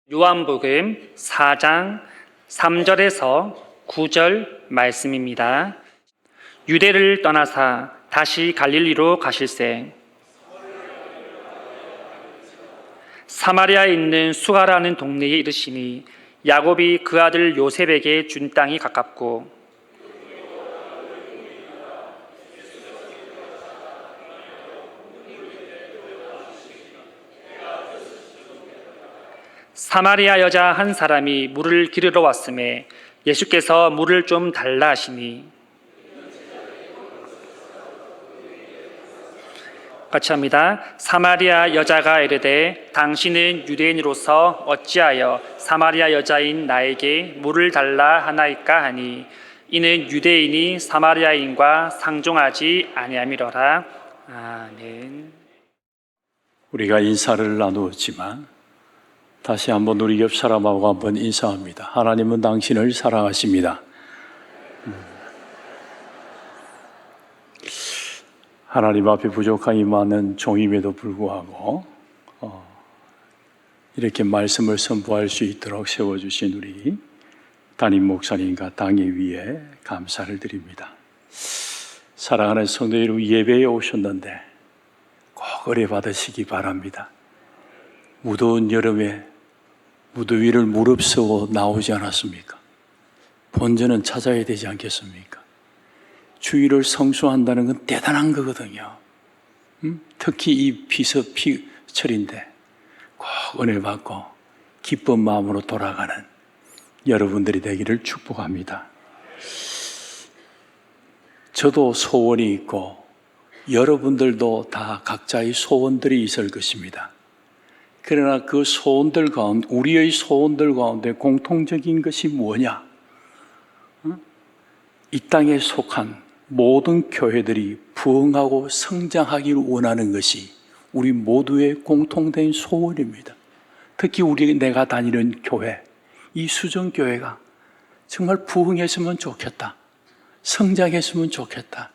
요한복음 4장 3절에서 9절 말씀입니다. 유대를 떠나사 다시 갈릴리로 가실새 사마리아에 있는 수가라는 동네에 이르시니 야곱이 그 아들 요셉에게 준 땅이 가깝고 사마리아 여자 한 사람이 물을 기르러 왔음에 예수께서 물을 좀 달라 하시니 같이 합니다. 사마리아 여자가 이르되 당신은 유대인으로서 어찌하여 사마리아 여자인 나에게 물을 달라 하나이까 하니 이는 유대인이 사마리아인과 상종하지 아니함이로라. 아멘. 우리가 인사를 나누었지만 다시 한번 우리 옆 사람하고 한번 인사합니다. 하나님은 당신을 사랑하십니다. 하나님 앞에 부족함이 많은 종임에도 불구하고 이렇게 말씀을 선포할 수 있도록 세워주신 우리 담임 목사님과 당회 위에 감사를 드립니다. 사랑하는 성도 여러분, 예배에 오셨는데 꼭 은혜 받으시기 바랍니다. 무더운 여름에 무더위를 무릅쓰고 나오지 않았습니까? 본전은 찾아야 되지 않겠습니까? 주일을 성수한다는 건 대단한 거거든요. 특히 이 비서피철인데 꼭 은혜 받고 기쁜 마음으로 돌아가는 여러분들이 되기를 축복합니다. 저도 소원이 있고 여러분들도 다 각자의 소원들이 있을 것입니다. 그러나 그 소원들 가운데, 우리의 소원들 가운데 공통적인 것이 뭐냐? 이 땅에 속한 모든 교회들이 부흥하고 성장하기를 원하는 것이 우리 모두의 공통된 소원입니다. 특히 내가 다니는 교회, 이 수정교회가 정말 부흥했으면 좋겠다. 성장했으면 좋겠다.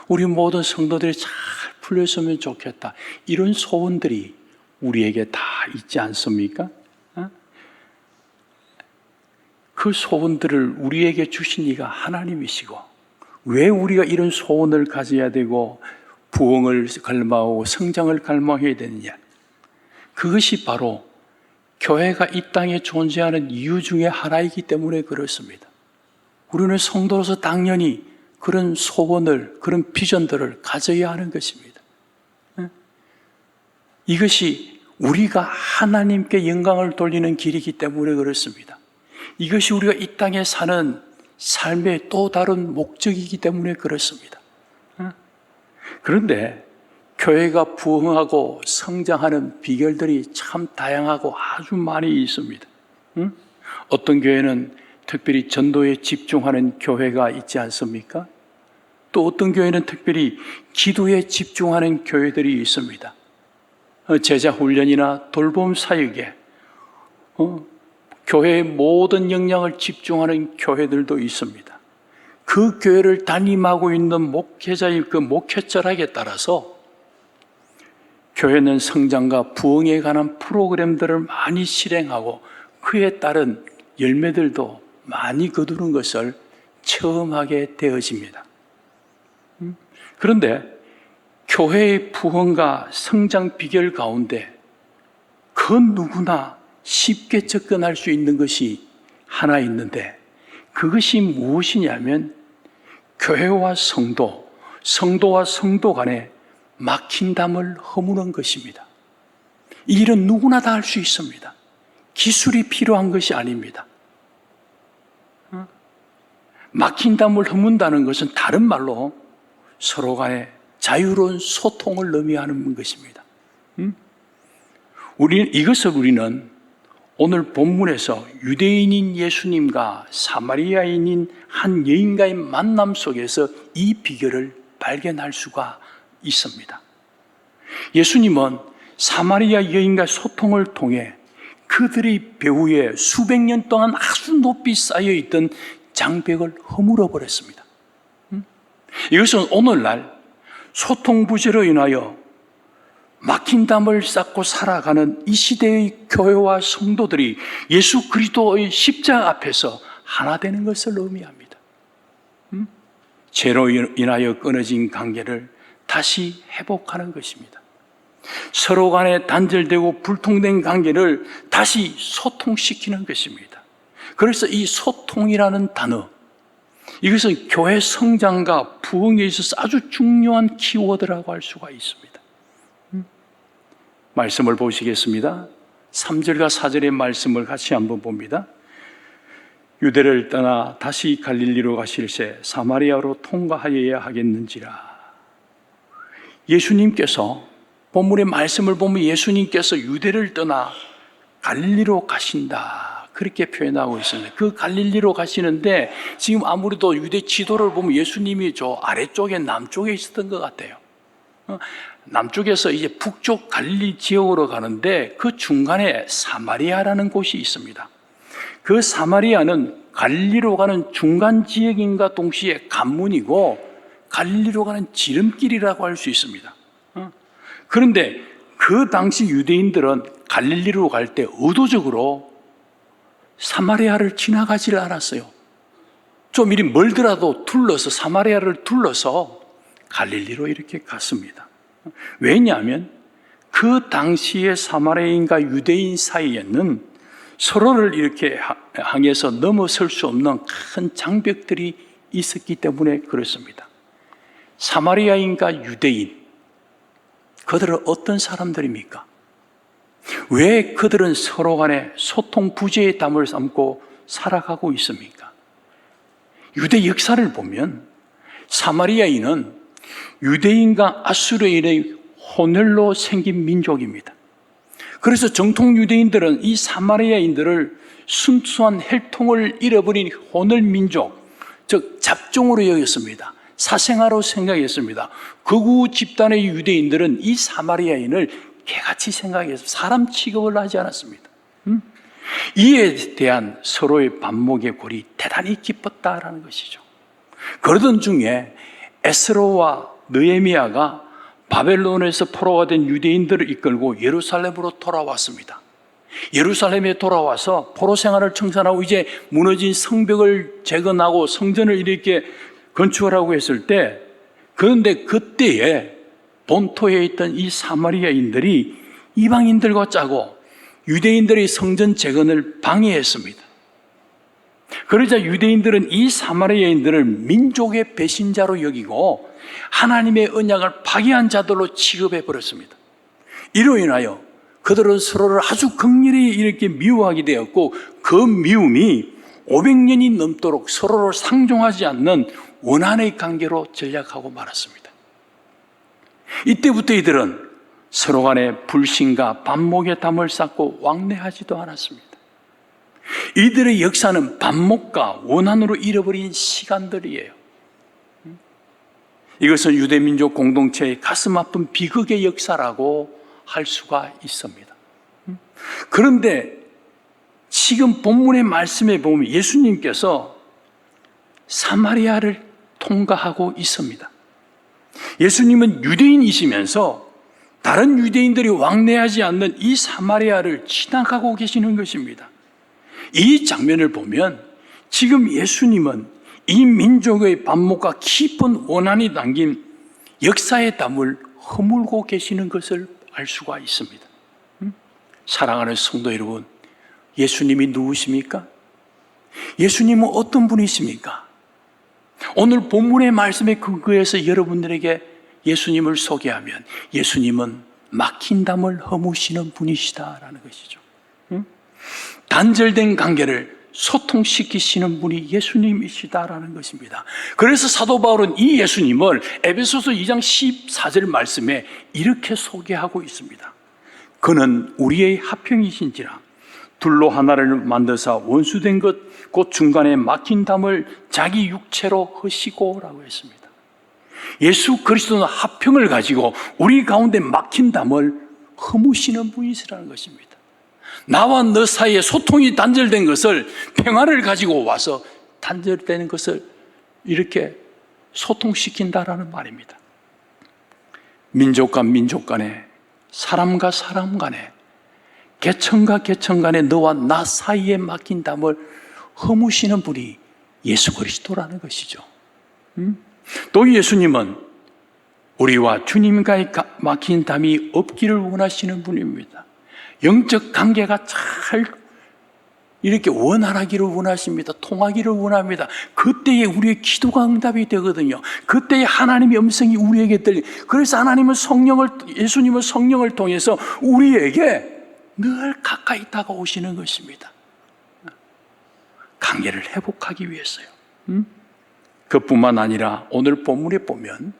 우리 모든 성도들이 잘 풀렸으면 좋겠다. 이런 소원들이 우리에게 다 있지 않습니까? 그 소원들을 우리에게 주신 이가 하나님이시고 왜 우리가 이런 소원을 가져야 되고 부흥을 갈망하고 성장을 갈망해야 되느냐? 그것이 바로 교회가 이 땅에 존재하는 이유 중에 하나이기 때문에 그렇습니다. 우리는 성도로서 당연히 그런 소원을, 그런 비전들을 가져야 하는 것입니다. 이것이 우리가 하나님께 영광을 돌리는 길이기 때문에 그렇습니다. 이것이 우리가 이 땅에 사는 삶의 또 다른 목적이기 때문에 그렇습니다. 그런데 교회가 부흥하고 성장하는 비결들이 참 다양하고 아주 많이 있습니다. 어떤 교회는 특별히 전도에 집중하는 교회가 있지 않습니까? 또 어떤 교회는 특별히 기도에 집중하는 교회들이 있습니다. 제자 훈련이나 돌봄 사역에 교회의 모든 역량을 집중하는 교회들도 있습니다. 그 교회를 담임하고 있는 목회자의 그 목회 철학에 따라서 교회는 성장과 부흥에 관한 프로그램들을 많이 실행하고 그에 따른 열매들도 많이 거두는 것을 체험하게 되어집니다. 그런데 교회의 부흥과 성장 비결 가운데 그 누구나 쉽게 접근할 수 있는 것이 하나 있는데 그것이 무엇이냐면 교회와 성도, 성도와 성도 간에 막힌 담을 허무는 것입니다. 이 일은 누구나 다 할 수 있습니다. 기술이 필요한 것이 아닙니다. 막힌 담을 허문다는 것은 다른 말로 서로 간에 자유로운 소통을 의미하는 것입니다. 이것을 우리는 오늘 본문에서 유대인인 예수님과 사마리아인인 한 여인과의 만남 속에서 이 비결을 발견할 수가 있습니다. 예수님은 사마리아 여인과 소통을 통해 그들의 배후에 수백 년 동안 아주 높이 쌓여있던 장벽을 허물어 버렸습니다. 이것은 오늘날 소통 부재로 인하여 막힌 담을 쌓고 살아가는 이 시대의 교회와 성도들이 예수 그리스도의 십자가 앞에서 하나 되는 것을 의미합니다. 죄로 인하여 끊어진 관계를 다시 회복하는 것입니다. 서로 간에 단절되고 불통된 관계를 다시 소통시키는 것입니다. 그래서 이 소통이라는 단어, 이것은 교회 성장과 부흥에 있어서 아주 중요한 키워드라고 할 수가 있습니다. 말씀을 보시겠습니다. 3절과 4절의 말씀을 같이 한번 봅니다. 유대를 떠나 다시 갈릴리로 가실새 사마리아로 통과하여야 하겠는지라. 예수님께서 본문의 말씀을 보면 예수님께서 유대를 떠나 갈릴리로 가신다, 그렇게 표현하고 있습니다. 그 갈릴리로 가시는데 지금 아무래도 유대 지도를 보면 예수님이 저 아래쪽에 남쪽에 있었던 것 같아요. 남쪽에서 이제 북쪽 갈릴리 지역으로 가는데 그 중간에 사마리아라는 곳이 있습니다. 그 사마리아는 갈릴리로 가는 중간 지역인가 동시에 관문이고 갈릴리로 가는 지름길이라고 할 수 있습니다. 그런데 그 당시 유대인들은 갈릴리로 갈 때 의도적으로 사마리아를 지나가지를 않았어요. 좀 이리 멀더라도 둘러서, 사마리아를 둘러서 갈릴리로 이렇게 갔습니다. 왜냐하면 그 당시의 사마리아인과 유대인 사이에는 서로를 이렇게 향해서 넘어설 수 없는 큰 장벽들이 있었기 때문에 그렇습니다. 사마리아인과 유대인, 그들은 어떤 사람들입니까? 왜 그들은 서로 간에 소통 부재의 담을 삼고 살아가고 있습니까? 유대 역사를 보면 사마리아인은 유대인과 아수르인의 혼혈로 생긴 민족입니다. 그래서 정통 유대인들은 이 사마리아인들을 순수한 혈통을 잃어버린 혼혈 민족, 즉 잡종으로 여겼습니다. 사생아로 생각했습니다. 극우 집단의 유대인들은 이 사마리아인을 개같이 생각해서 사람 취급을 하지 않았습니다. 이에 대한 서로의 반목의 골이 대단히 깊었다라는 것이죠. 그러던 중에 에스로와 느헤미야가 바벨론에서 포로가 된 유대인들을 이끌고 예루살렘으로 돌아왔습니다. 예루살렘에 돌아와서 포로 생활을 청산하고 이제 무너진 성벽을 재건하고 성전을 이렇게 건축하라고 했을 때, 그런데 그때에 본토에 있던 이 사마리아인들이 이방인들과 짜고 유대인들의 성전 재건을 방해했습니다. 그러자 유대인들은 이 사마리아인들을 민족의 배신자로 여기고 하나님의 언약을 파기한 자들로 취급해 버렸습니다. 이로 인하여 그들은 서로를 아주 극렬히 이렇게 미워하게 되었고, 그 미움이 500년이 넘도록 서로를 상종하지 않는 원한의 관계로 전락하고 말았습니다. 이때부터 이들은 서로 간에 불신과 반목의 담을 쌓고 왕래하지도 않았습니다. 이들의 역사는 반목과 원한으로 잃어버린 시간들이에요. 이것은 유대민족 공동체의 가슴 아픈 비극의 역사라고 할 수가 있습니다. 그런데 지금 본문의 말씀에 보면 예수님께서 사마리아를 통과하고 있습니다. 예수님은 유대인이시면서 다른 유대인들이 왕래하지 않는 이 사마리아를 지나가고 계시는 것입니다. 이 장면을 보면 지금 예수님은 이 민족의 반목과 깊은 원한이 담긴 역사의 담을 허물고 계시는 것을 알 수가 있습니다. 사랑하는 성도 여러분, 예수님이 누구십니까? 예수님은 어떤 분이십니까? 오늘 본문의 말씀에 근거해서 여러분들에게 예수님을 소개하면 예수님은 막힌 담을 허무시는 분이시다라는 것이죠. 단절된 관계를 소통시키시는 분이 예수님이시다라는 것입니다. 그래서 사도 바울은 이 예수님을 에베소서 2장 14절 말씀에 이렇게 소개하고 있습니다. 그는 우리의 화평이신지라 둘로 하나를 만드사 원수된 것 곧 중간에 막힌 담을 자기 육체로 허시고 라고 했습니다. 예수 그리스도는 화평을 가지고 우리 가운데 막힌 담을 허무시는 분이시라는 것입니다. 나와 너 사이에 소통이 단절된 것을, 평화를 가지고 와서 단절되는 것을 이렇게 소통시킨다라는 말입니다. 민족 간 민족 간에 사람과 사람 간에, 계층과 계층 간에 너와 나 사이에 막힌 담을 허무시는 분이 예수 그리스도라는 것이죠. 또 예수님은 우리와 주님과의 막힌 담이 없기를 원하시는 분입니다. 영적 관계가 잘 이렇게 원활하기를 원하십니다. 통하기를 원합니다. 그때에 우리의 기도가 응답이 되거든요. 그때에 하나님의 음성이 우리에게 들리. 그래서 하나님은 예수님은 성령을 통해서 우리에게 늘 가까이 다가오시는 것입니다. 관계를 회복하기 위해서요. 그뿐만 아니라 오늘 본문에 보면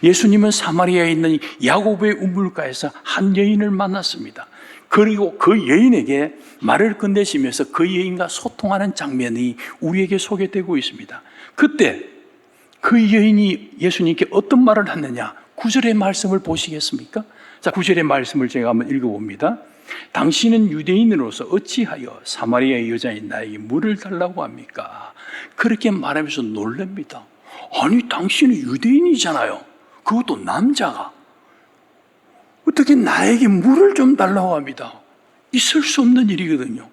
예수님은 사마리아에 있는 야고보의 우물가에서 한 여인을 만났습니다. 그리고 그 여인에게 말을 건네시면서 그 여인과 소통하는 장면이 우리에게 소개되고 있습니다. 그때 그 여인이 예수님께 어떤 말을 했느냐? 9절의 말씀을 보시겠습니까? 자, 9절의 말씀을 제가 한번 읽어봅니다. 당신은 유대인으로서 어찌하여 사마리아의 여자인 나에게 물을 달라고 합니까? 그렇게 말하면서 놀랍니다. 아니, 당신은 유대인이잖아요. 그것도 남자가 어떻게 나에게 물을 좀 달라고 합니다. 있을 수 없는 일이거든요.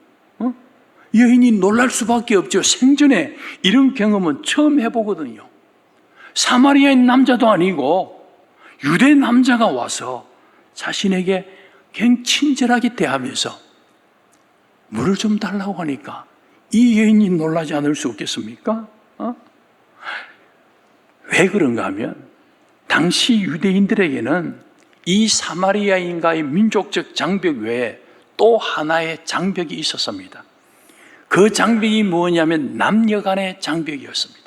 여인이 놀랄 수밖에 없죠. 생전에 이런 경험은 처음 해보거든요. 사마리아인 남자도 아니고 유대 남자가 와서 자신에게 굉장히 친절하게 대하면서 물을 좀 달라고 하니까 이 여인이 놀라지 않을 수 없겠습니까? 왜 그런가 하면 당시 유대인들에게는 이 사마리아인과의 민족적 장벽 외에 또 하나의 장벽이 있었습니다. 그 장벽이 뭐냐면 남녀 간의 장벽이었습니다.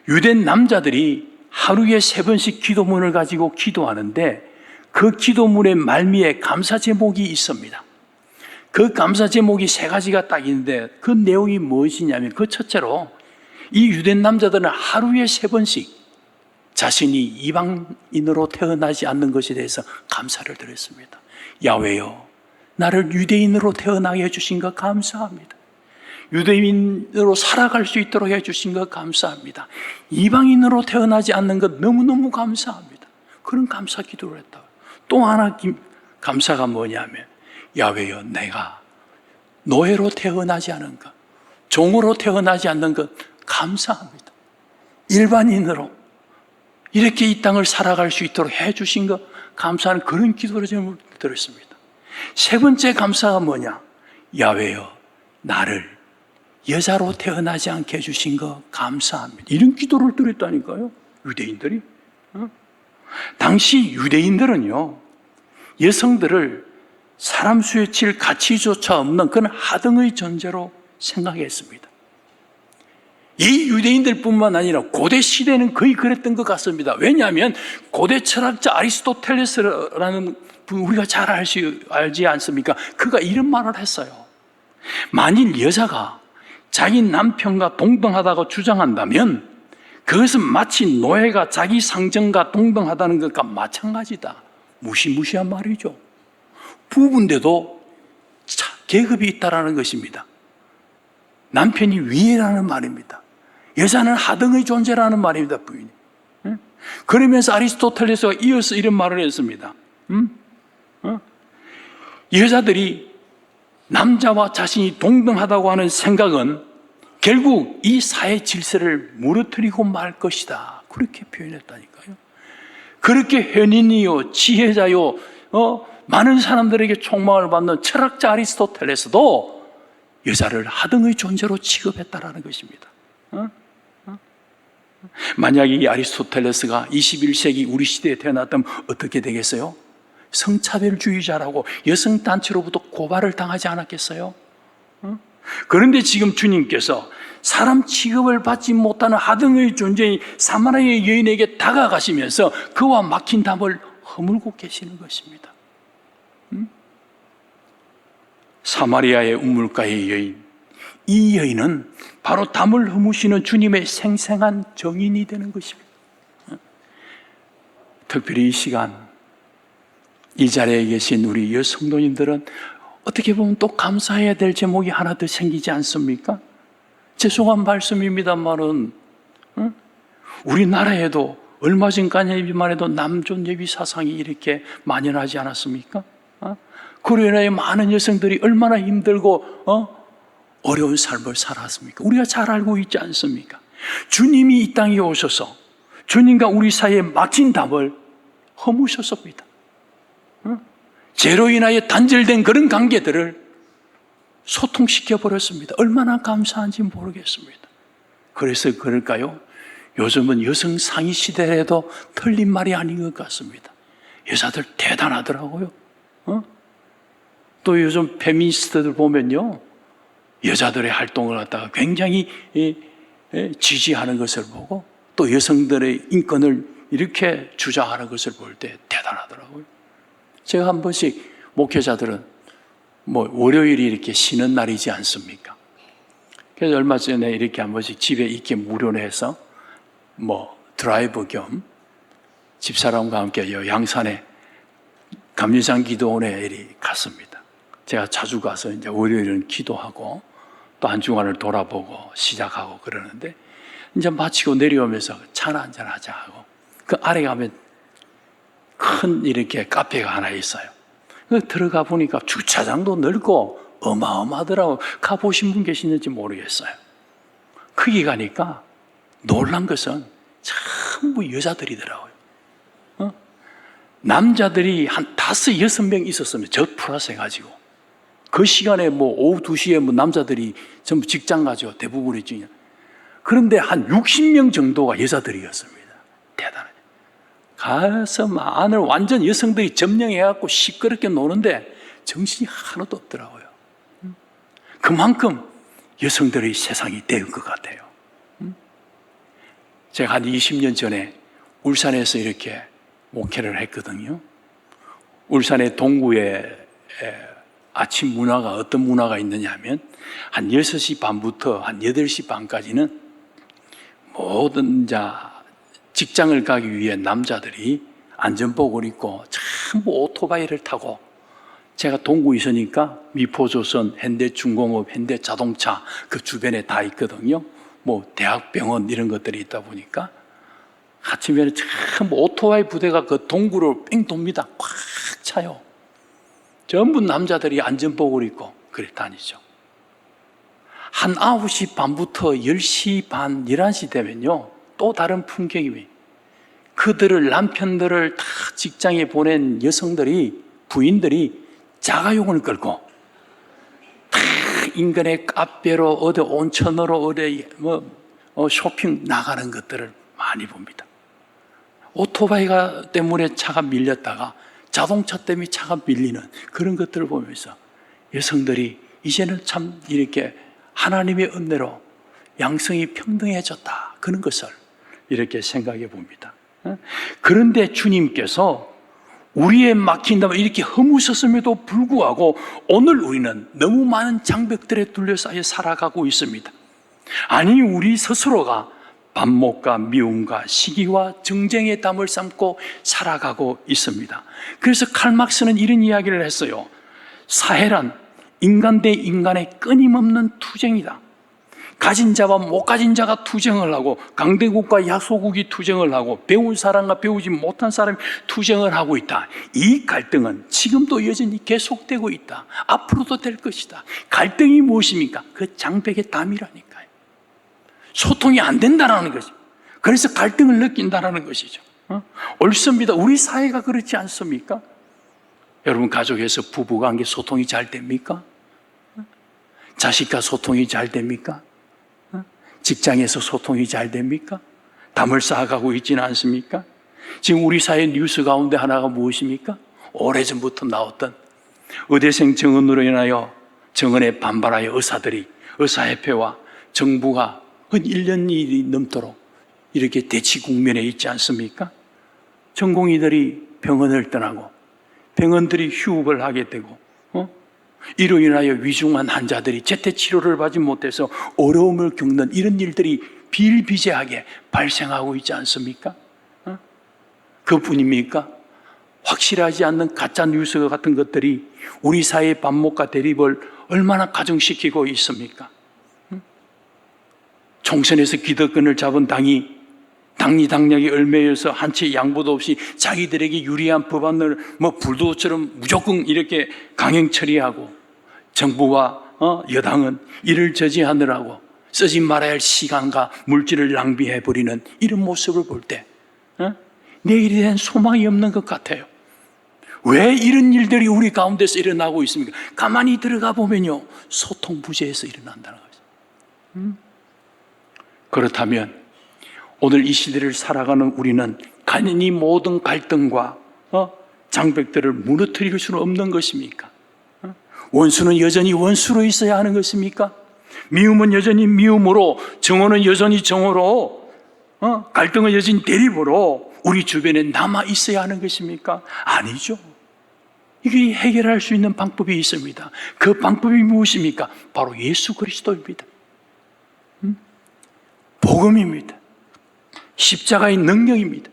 유대 남자들이 하루에 3번씩 기도문을 가지고 기도하는데 그 기도문의 말미에 감사 제목이 있습니다. 그 감사 제목이 3가지가 딱 있는데 그 내용이 무엇이냐면 그 첫째로 이 유대 남자들은 하루에 3번씩 자신이 이방인으로 태어나지 않는 것에 대해서 감사를 드렸습니다. 야훼여, 나를 유대인으로 태어나게 해주신 것 감사합니다. 유대인으로 살아갈 수 있도록 해주신 것 감사합니다. 이방인으로 태어나지 않는 것 너무너무 감사합니다. 그런 감사 기도를 했다. 또 하나 감사가 뭐냐면 야훼여, 내가 노예로 태어나지 않은 것, 종으로 태어나지 않는 것 감사합니다. 일반인으로 이렇게 이 땅을 살아갈 수 있도록 해주신 것 감사하는 그런 기도를 제가 드렸습니다. 3번째 감사가 뭐냐? 야훼여, 나를 여자로 태어나지 않게 해주신 것 감사합니다. 이런 기도를 드렸다니까요, 유대인들이. 당시 유대인들은요, 여성들을 사람 수에 칠 가치조차 없는 그런 하등의 존재로 생각했습니다. 이 유대인들뿐만 아니라 고대 시대는 거의 그랬던 것 같습니다. 왜냐하면 고대 철학자 아리스토텔레스라는 분 우리가 잘 알지 않습니까? 그가 이런 말을 했어요. 만일 여자가 자기 남편과 동등하다고 주장한다면 그것은 마치 노예가 자기 상정과 동등하다는 것과 마찬가지다. 무시무시한 말이죠. 부부인데도 계급이 있다는 것입니다. 남편이 위라는 말입니다. 여자는 하등의 존재라는 말입니다, 부인이. 그러면서 아리스토텔레스가 이어서 이런 말을 했습니다. 여자들이 남자와 자신이 동등하다고 하는 생각은 결국 이 사회 질서를 무너뜨리고 말 것이다. 그렇게 표현했다니까요. 그렇게 현인이요, 지혜자요, 많은 사람들에게 총망을 받는 철학자 아리스토텔레스도 여자를 하등의 존재로 취급했다라는 것입니다. 만약에 이 아리스토텔레스가 21세기 우리 시대에 태어났다면 어떻게 되겠어요? 성차별주의자라고 여성단체로부터 고발을 당하지 않았겠어요? 그런데 지금 주님께서 사람 취급을 받지 못하는 하등의 존재인 사마리아의 여인에게 다가가시면서 그와 막힌 담을 허물고 계시는 것입니다. 사마리아의 우물가의 여인, 이 여인은 바로 담을 허무시는 주님의 생생한 정인이 되는 것입니다. 특별히 이 시간 이 자리에 계신 우리 여성도님들은 어떻게 보면 또 감사해야 될 제목이 하나 더 생기지 않습니까? 죄송한 말씀입니다만은 우리나라에도 얼마 전까지만 해도 남존 예비 사상이 이렇게 만연하지 않았습니까? 그로 인하여 많은 여성들이 얼마나 힘들고 어려운 삶을 살았습니까? 우리가 잘 알고 있지 않습니까? 주님이 이 땅에 오셔서 주님과 우리 사이에 막힌 답을 허무셨습니다. 죄로 인하여 단절된 그런 관계들을 소통시켜 버렸습니다. 얼마나 감사한지 모르겠습니다. 그래서 그럴까요? 요즘은 여성 상위 시대에도 틀린 말이 아닌 것 같습니다. 여자들 대단하더라고요. 또 요즘 페미니스트들 보면요, 여자들의 활동을 갖다가 굉장히 지지하는 것을 보고 또 여성들의 인권을 이렇게 주장하는 것을 볼 때 대단하더라고요. 제가 한 번씩 목회자들은 월요일이 이렇게 쉬는 날이지 않습니까? 그래서 얼마 전에 이렇게 한 번씩 집에 있게 무료로 해서 드라이브 겸 집사람과 함께 양산에 감리산 기도원에 이리 갔습니다. 제가 자주 가서 이제 월요일은 기도하고 또 한 주간을 돌아보고 시작하고 그러는데 이제 마치고 내려오면서 차나 한잔 하자 하고 그 아래 가면 큰 이렇게 카페가 하나 있어요. 들어가 보니까 주차장도 넓고 어마어마하더라고요. 가보신 분 계시는지 모르겠어요. 거기 가니까 놀란 것은 전부 여자들이더라고요. 남자들이 한 5, 6명 있었으면 저 플러스 해가지고 그 시간에 오후 2시에 남자들이 전부 직장 가죠. 대부분이지. 그런데 한 60명 정도가 여자들이었습니다. 대단하죠. 가서 안을 완전 여성들이 점령해갖고 시끄럽게 노는데 정신이 하나도 없더라고요. 그만큼 여성들의 세상이 된 것 같아요. 제가 한 20년 전에 울산에서 이렇게 목회를 했거든요. 울산의 동구에 아침 문화가 어떤 문화가 있느냐 하면 한 6시 반부터 한 8시 반까지는 모든 직장을 가기 위해 남자들이 안전복을 입고 전부 오토바이를 타고, 제가 동구에 있으니까 미포조선, 현대중공업, 현대자동차 그 주변에 다 있거든요. 대학병원 이런 것들이 있다 보니까 아침에는 전부 오토바이 부대가 그 동구를 뺑 돕니다. 꽉 차요. 전부 남자들이 안전복을 입고 그래 다니죠. 한 9시 반부터 10시 반, 11시 되면요, 또 다른 풍경이, 그들을, 남편들을 다 직장에 보낸 여성들이, 부인들이 자가용을 끌고 다 인근의 카페로 어디 온천으로 어디 쇼핑 나가는 것들을 많이 봅니다. 오토바이가 때문에 차가 밀렸다가 자동차 때문에 차가 밀리는 그런 것들을 보면서 여성들이 이제는 참 이렇게 하나님의 은혜로 양성이 평등해졌다, 그런 것을 이렇게 생각해 봅니다. 그런데 주님께서 우리의 막힌다면 이렇게 허무셨음에도 불구하고 오늘 우리는 너무 많은 장벽들에 둘러싸여 살아가고 있습니다. 아니, 우리 스스로가 반목과 미움과 시기와 정쟁의 담을 삼고 살아가고 있습니다. 그래서 칼막스는 이런 이야기를 했어요. 사회란 인간 대 인간의 끊임없는 투쟁이다. 가진 자와 못 가진 자가 투쟁을 하고, 강대국과 야소국이 투쟁을 하고, 배운 사람과 배우지 못한 사람이 투쟁을 하고 있다. 이 갈등은 지금도 여전히 계속되고 있다. 앞으로도 될 것이다. 갈등이 무엇입니까? 그 장벽의 담이라니까요. 소통이 안 된다는 것이죠. 그래서 갈등을 느낀다는 것이죠. 옳습니다. 우리 사회가 그렇지 않습니까? 여러분, 가족에서 부부관계 소통이 잘 됩니까? 자식과 소통이 잘 됩니까? 직장에서 소통이 잘 됩니까? 담을 쌓아가고 있지는 않습니까? 지금 우리 사회 뉴스 가운데 하나가 무엇입니까? 오래전부터 나왔던 의대생 정원으로 인하여 정원에 반발하여 의사협회와 정부가 한 1년이 넘도록 이렇게 대치 국면에 있지 않습니까? 전공의들이 병원을 떠나고 병원들이 휴업을 하게 되고 이로 인하여 위중한 환자들이 제때 치료를 받지 못해서 어려움을 겪는 이런 일들이 비일비재하게 발생하고 있지 않습니까? 그뿐입니까? 확실하지 않는 가짜 뉴스 같은 것들이 우리 사회의 반목과 대립을 얼마나 가중시키고 있습니까? 총선에서 기득권을 잡은 당이 당리당략에 얽매여서 한 채 양보도 없이 자기들에게 유리한 법안을 불도처럼 무조건 이렇게 강행 처리하고, 정부와 여당은 이를 저지하느라고 쓰지 말아야 할 시간과 물질을 낭비해버리는 이런 모습을 볼 때 내일에 대한 소망이 없는 것 같아요. 왜 이런 일들이 우리 가운데서 일어나고 있습니까? 가만히 들어가 보면요, 소통 부재에서 일어난다는 거죠. 그렇다면 오늘 이 시대를 살아가는 우리는 간연히 모든 갈등과 장벽들을 무너뜨릴 수는 없는 것입니까? 원수는 여전히 원수로 있어야 하는 것입니까? 미움은 여전히 미움으로, 정오는 여전히 정오로, 갈등은 여전히 대립으로 우리 주변에 남아 있어야 하는 것입니까? 아니죠. 이게 해결할 수 있는 방법이 있습니다. 그 방법이 무엇입니까? 바로 예수 그리스도입니다. 복음입니다. 십자가의 능력입니다.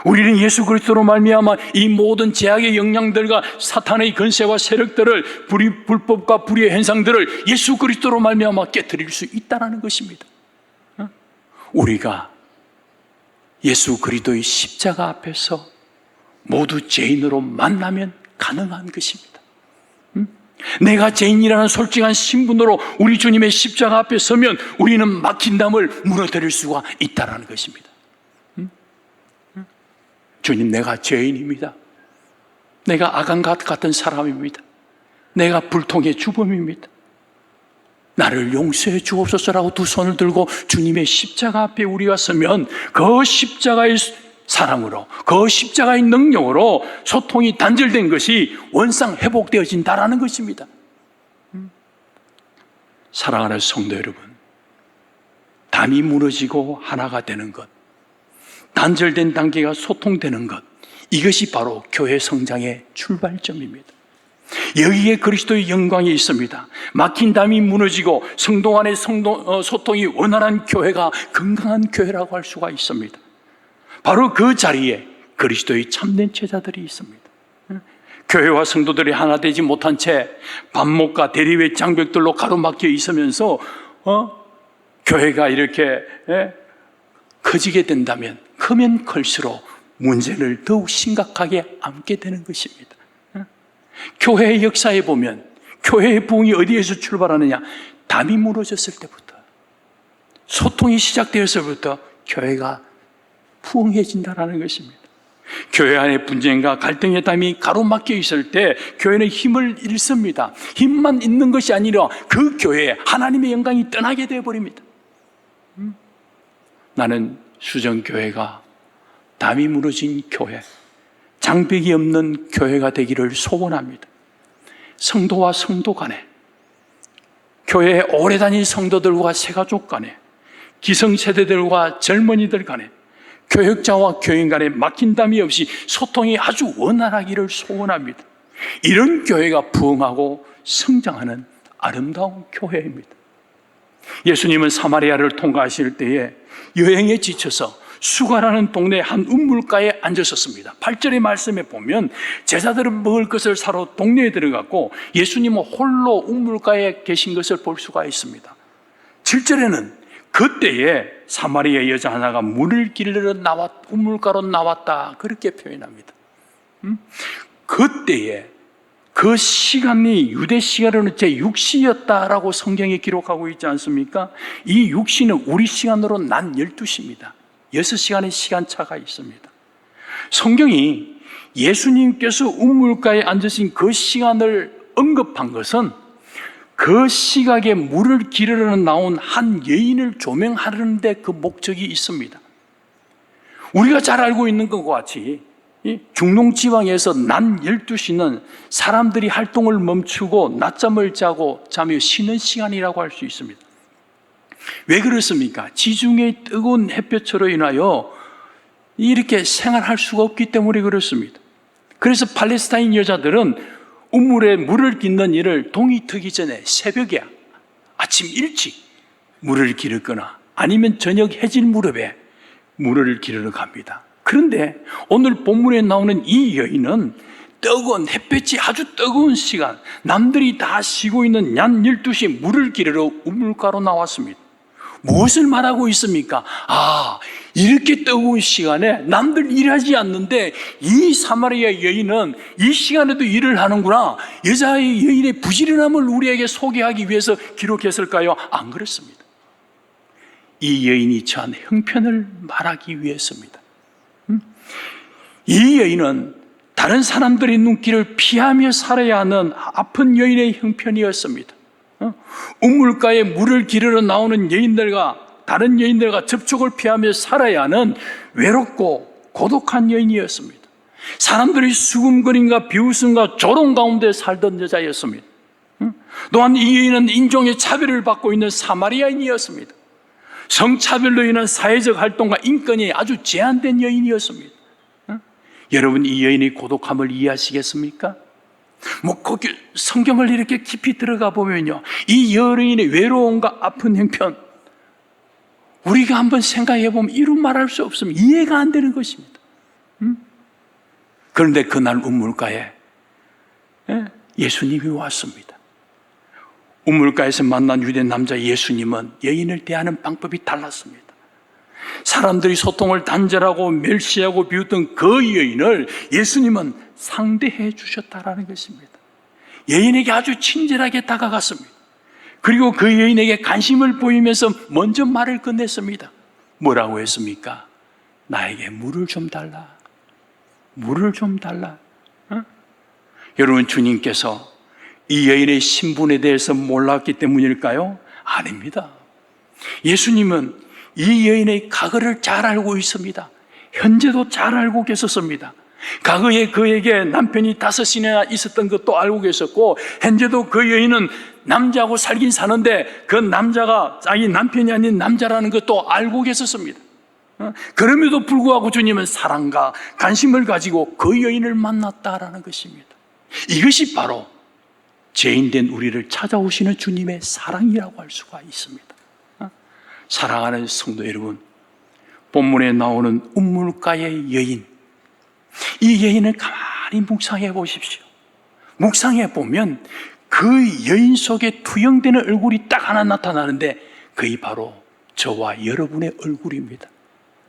우리는 예수 그리스도로 말미암아 이 모든 죄악의 영향들과 사탄의 권세와 세력들을, 불법과 불의의 현상들을 예수 그리스도로 말미암아 깨뜨릴 수 있다는 것입니다. 우리가 예수 그리스도의 십자가 앞에서 모두 죄인으로 만나면 가능한 것입니다. 내가 죄인이라는 솔직한 신분으로 우리 주님의 십자가 앞에 서면 우리는 막힌 담을 무너뜨릴 수가 있다는 것입니다. 주님, 내가 죄인입니다. 내가 아간갓 같은 사람입니다. 내가 불통의 주범입니다. 나를 용서해 주옵소서라고 두 손을 들고 주님의 십자가 앞에 우리가 서면 그 십자가의 사랑으로, 그 십자가의 능력으로 소통이 단절된 것이 원상 회복되어진다는 것입니다. 사랑하는 성도 여러분, 담이 무너지고 하나가 되는 것, 단절된 단계가 소통되는 것, 이것이 바로 교회 성장의 출발점입니다. 여기에 그리스도의 영광이 있습니다. 막힌 담이 무너지고 성도 간의 소통이 원활한 교회가 건강한 교회라고 할 수가 있습니다. 바로 그 자리에 그리스도의 참된 제자들이 있습니다. 교회와 성도들이 하나 되지 못한 채 반목과 대립의 장벽들로 가로막혀 있으면서 교회가 이렇게 커지게 된다면, 크면 클수록 문제를 더욱 심각하게 안게 되는 것입니다. 교회의 역사에 보면 교회의 부흥이 어디에서 출발하느냐? 담이 무너졌을 때부터, 소통이 시작되었을부터 교회가 부흥해진다는 것입니다. 교회 안에 분쟁과 갈등의 담이 가로막혀 있을 때 교회는 힘을 잃습니다. 힘만 있는 것이 아니라 그 교회에 하나님의 영광이 떠나게 되어버립니다. 나는 수정교회가 담이 무너진 교회, 장벽이 없는 교회가 되기를 소원합니다. 성도와 성도 간에, 교회에 오래 다닌 성도들과 새가족 간에, 기성세대들과 젊은이들 간에, 교역자와 교인 간에 막힌 담이 없이 소통이 아주 원활하기를 소원합니다. 이런 교회가 부흥하고 성장하는 아름다운 교회입니다. 예수님은 사마리아를 통과하실 때에 여행에 지쳐서 수가라는 동네 한 우물가에 앉으셨습니다. 8절의 말씀에 보면 제자들은 먹을 것을 사러 동네에 들어갔고 예수님은 홀로 우물가에 계신 것을 볼 수가 있습니다. 7절에는 그때에 사마리아 여자 하나가 물을 기르러 우물가로 나왔다, 그렇게 표현합니다. 그때에, 그 시간이 유대 시간으로는 제6시였다라고 성경에 기록하고 있지 않습니까? 이 6시는 우리 시간으로 낮 12시입니다. 6시간의 시간차가 있습니다. 성경이 예수님께서 우물가에 앉으신 그 시간을 언급한 것은 그 시각에 물을 기르러 나온 한 여인을 조명하려는 데 그 목적이 있습니다. 우리가 잘 알고 있는 것과 같이 중동지방에서 낮 12시는 사람들이 활동을 멈추고 낮잠을 자고 잠이 쉬는 시간이라고 할 수 있습니다. 왜 그렇습니까? 지중해의 뜨거운 햇볕으로 인하여 이렇게 생활할 수가 없기 때문에 그렇습니다. 그래서 팔레스타인 여자들은 우물에 물을 깃는 일을 동이 트기 전에 새벽에 아침 일찍 물을 기르거나 아니면 저녁 해질 무렵에 물을 기르러 갑니다. 그런데 오늘 본문에 나오는 이 여인은 뜨거운 햇볕이 아주 뜨거운 시간, 남들이 다 쉬고 있는 얀 12시 물을 기르러 우물가로 나왔습니다. 무엇을 말하고 있습니까? 이렇게 뜨거운 시간에 남들 일하지 않는데 이 사마리아 여인은 이 시간에도 일을 하는구나. 여자의 여인의 부지런함을 우리에게 소개하기 위해서 기록했을까요? 안 그렇습니다. 이 여인이 처한 형편을 말하기 위해서입니다. 이 여인은 다른 사람들의 눈길을 피하며 살아야 하는 아픈 여인의 형편이었습니다. 우물가에 물을 기르러 나오는 여인들과 다른 여인들과 접촉을 피하며 살아야 하는 외롭고 고독한 여인이었습니다. 사람들이 수군거림과 비웃음과 조롱 가운데 살던 여자였습니다. 또한 이 여인은 인종의 차별을 받고 있는 사마리아인이었습니다. 성차별로 인한 사회적 활동과 인권이 아주 제한된 여인이었습니다. 여러분, 이 여인의 고독함을 이해하시겠습니까? 거기 성경을 이렇게 깊이 들어가 보면요, 이 여인의 외로움과 아픈 형편, 우리가 한번 생각해 보면 이루 말할 수 없으면 이해가 안 되는 것입니다. 그런데 그날 우물가에 예수님이 왔습니다. 우물가에서 만난 유대 남자 예수님은 여인을 대하는 방법이 달랐습니다. 사람들이 소통을 단절하고 멸시하고 비웃던 그 여인을 예수님은 상대해 주셨다라는 것입니다. 여인에게 아주 친절하게 다가갔습니다. 그리고 그 여인에게 관심을 보이면서 먼저 말을 건넸습니다. 뭐라고 했습니까? 나에게 물을 좀 달라. 물을 좀 달라. 여러분, 주님께서 이 여인의 신분에 대해서 몰랐기 때문일까요? 아닙니다. 예수님은 이 여인의 과거를 잘 알고 있습니다. 현재도 잘 알고 계셨습니다. 과거에 그에게 남편이 5이나 있었던 것도 알고 계셨고, 현재도 그 여인은 남자하고 살긴 사는데 그 남자가 자기 남편이 아닌 남자라는 것도 알고 계셨습니다. 그럼에도 불구하고 주님은 사랑과 관심을 가지고 그 여인을 만났다라는 것입니다. 이것이 바로 죄인된 우리를 찾아오시는 주님의 사랑이라고 할 수가 있습니다. 사랑하는 성도 여러분, 본문에 나오는 우물가의 여인, 이 여인을 가만히 묵상해 보십시오. 묵상해 보면 그 여인 속에 투영되는 얼굴이 딱 하나 나타나는데 그게 바로 저와 여러분의 얼굴입니다.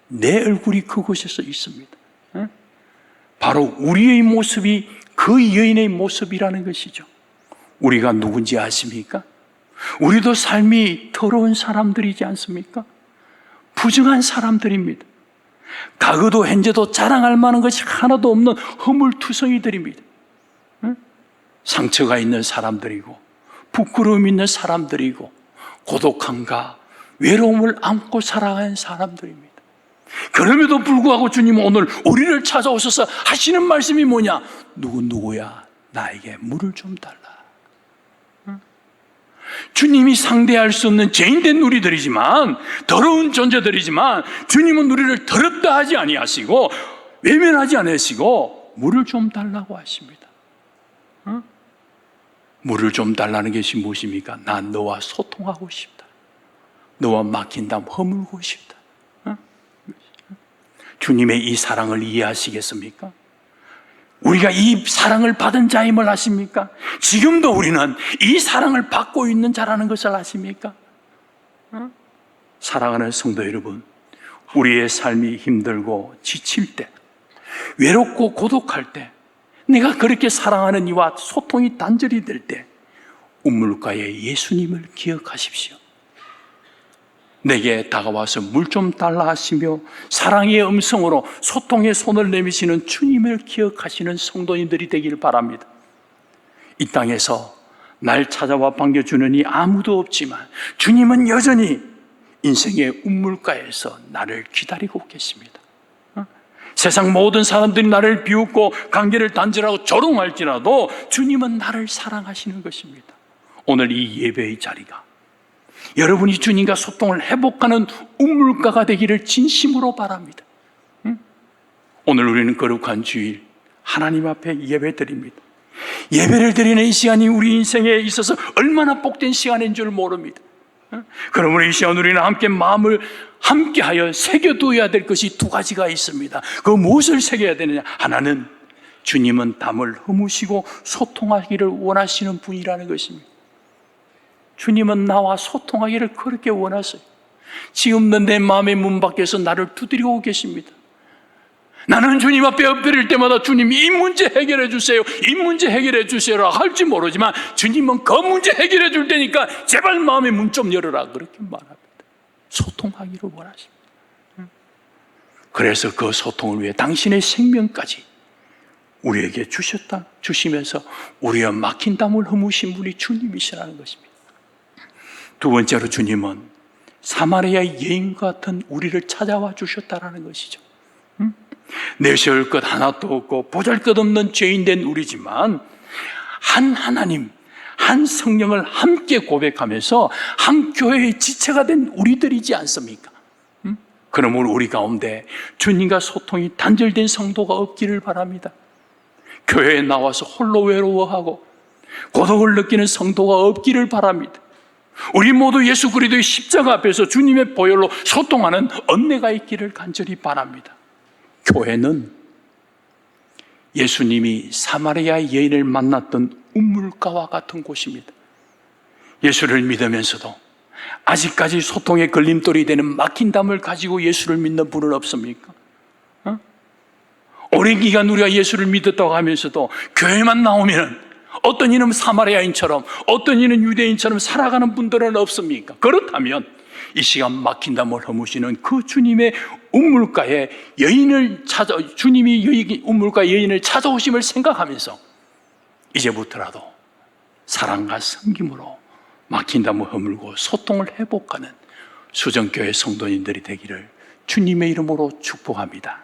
내 얼굴이 그곳에서 있습니다. 바로 우리의 모습이 그 여인의 모습이라는 것이죠. 우리가 누군지 아십니까? 우리도 삶이 더러운 사람들이지 않습니까? 부정한 사람들입니다. 과거도 현재도 자랑할 만한 것이 하나도 없는 허물투성이들입니다. 상처가 있는 사람들이고 부끄러움 있는 사람들이고 고독함과 외로움을 안고 살아가는 사람들입니다. 그럼에도 불구하고 주님은 오늘 우리를 찾아오셔서 하시는 말씀이 뭐냐? 누구야? 나에게 물을 좀 달라. 주님이 상대할 수 없는 죄인된 우리들이지만, 더러운 존재들이지만 주님은 우리를 더럽다 하지 아니하시고 외면하지 않으시고 물을 좀 달라고 하십니다. 물을 좀 달라는 것이 무엇입니까? 난 너와 소통하고 싶다. 너와 막힌 담 허물고 싶다. 주님의 이 사랑을 이해하시겠습니까? 우리가 이 사랑을 받은 자임을 아십니까? 지금도 우리는 이 사랑을 받고 있는 자라는 것을 아십니까? 사랑하는 성도 여러분, 우리의 삶이 힘들고 지칠 때, 외롭고 고독할 때, 내가 그렇게 사랑하는 이와 소통이 단절이 될 때 우물가의 예수님을 기억하십시오. 내게 다가와서 물 좀 달라 하시며 사랑의 음성으로 소통의 손을 내미시는 주님을 기억하시는 성도님들이 되길 바랍니다. 이 땅에서 날 찾아와 반겨주는 이 아무도 없지만 주님은 여전히 인생의 우물가에서 나를 기다리고 계십니다. 세상 모든 사람들이 나를 비웃고 관계를 단절하고 조롱할지라도 주님은 나를 사랑하시는 것입니다. 오늘 이 예배의 자리가 여러분이 주님과 소통을 회복하는 우물가가 되기를 진심으로 바랍니다. 오늘 우리는 거룩한 주일 하나님 앞에 예배드립니다. 예배를 드리는 이 시간이 우리 인생에 있어서 얼마나 복된 시간인 줄 모릅니다. 그러므로 이 시간 우리는 함께 마음을 함께하여 새겨두어야 될 것이 두 가지가 있습니다. 그 무엇을 새겨야 되느냐? 하나는 주님은 담을 허무시고 소통하기를 원하시는 분이라는 것입니다. 주님은 나와 소통하기를 그렇게 원하세요. 지금도 내 마음의 문 밖에서 나를 두드리고 계십니다. 나는 주님 앞에 엎드릴 때마다 주님이 이 문제 해결해 주세요, 이 문제 해결해 주세요라 할지 모르지만 주님은 그 문제 해결해 줄 테니까 제발 마음의 문 좀 열어라, 그렇게 말합니다. 소통하기를 원하십니다. 그래서 그 소통을 위해 당신의 생명까지 우리에게 주시면서 우리가 막힌 담을 허무신 분이 주님이시라는 것입니다. 두 번째로 주님은 사마리아의 여인 같은 우리를 찾아와 주셨다라는 것이죠. 내세울 것 하나도 없고 보잘것없는 죄인된 우리지만 한 하나님, 한 성령을 함께 고백하면서 한 교회의 지체가 된 우리들이지 않습니까? 그러므로 우리 가운데 주님과 소통이 단절된 성도가 없기를 바랍니다. 교회에 나와서 홀로 외로워하고 고독을 느끼는 성도가 없기를 바랍니다. 우리 모두 예수 그리스도의 십자가 앞에서 주님의 보혈로 소통하는 은혜가 있기를 간절히 바랍니다. 교회는 예수님이 사마리아 여인을 만났던 우물가와 같은 곳입니다. 예수를 믿으면서도 아직까지 소통의 걸림돌이 되는 막힌 담을 가지고 예수를 믿는 분은 없습니까? 오랜 기간 우리가 예수를 믿었다고 하면서도 교회만 나오면 어떤 이는 사마리아인처럼 어떤 이는 유대인처럼 살아가는 분들은 없습니까? 그렇다면 이 시간 막힌 담을 허무시는 그 주님의 우물가에 주님이 우물가에 여인을 찾아오심을 생각하면서 이제부터라도 사랑과 섬김으로 막힌 담을 허물고 소통을 회복하는 수정교회 성도님들이 되기를 주님의 이름으로 축복합니다.